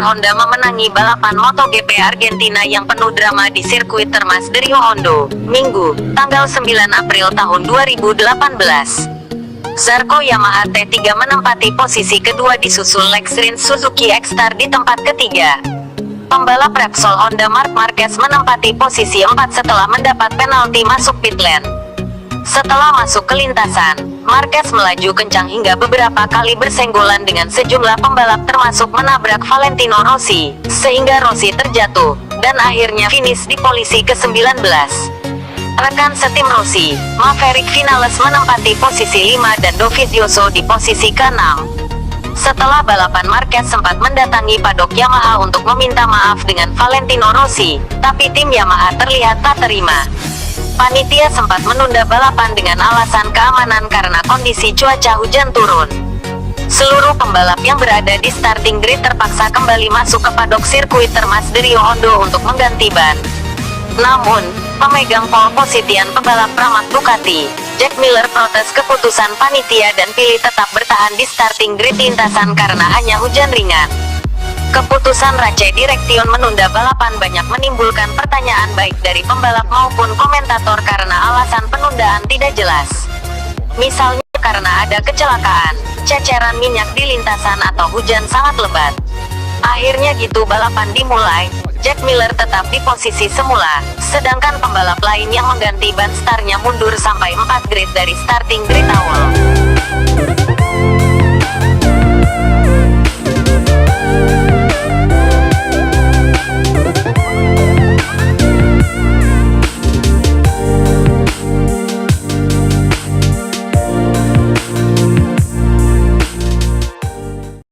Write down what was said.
Honda memenangi balapan MotoGP Argentina yang penuh drama di sirkuit Termas de Rio Hondo, Minggu, tanggal 9 April tahun 2018. Zarco Yamaha T3 menempati posisi kedua disusul Lex Rins Suzuki X-Star di tempat ketiga. Pembalap Repsol Honda Marc Marquez menempati posisi 4 setelah mendapat penalti masuk pit lane. Setelah masuk ke lintasan, Marquez melaju kencang hingga beberapa kali bersenggolan dengan sejumlah pembalap termasuk menabrak Valentino Rossi, sehingga Rossi terjatuh, dan akhirnya finish di posisi ke-19. Rekan setim Rossi, Maverick Vinales menempati posisi 5 dan Dovizioso di posisi ke-6. Setelah balapan, Marquez sempat mendatangi padok Yamaha untuk meminta maaf dengan Valentino Rossi, tapi tim Yamaha terlihat tak terima. Panitia sempat menunda balapan dengan alasan keamanan karena kondisi cuaca hujan turun. Seluruh pembalap yang berada di starting grid terpaksa kembali masuk ke padok sirkuit Termas de Rio Hondo untuk mengganti ban. Namun, pemegang pole posisian pebalap Pramac Ducati, Jack Miller, protes keputusan panitia dan pilih tetap bertahan di starting grid lintasan karena hanya hujan ringan. Keputusan Race Direction menunda balapan banyak menimbulkan pertanyaan baik dari pembalap maupun komentator karena alasan penundaan tidak jelas. Misalnya karena ada kecelakaan, ceceran minyak di lintasan atau hujan sangat lebat. Akhirnya gitu balapan dimulai. Jack Miller tetap di posisi semula, sedangkan pembalap lain yang mengganti ban startnya mundur sampai 4 grid dari starting grid awal.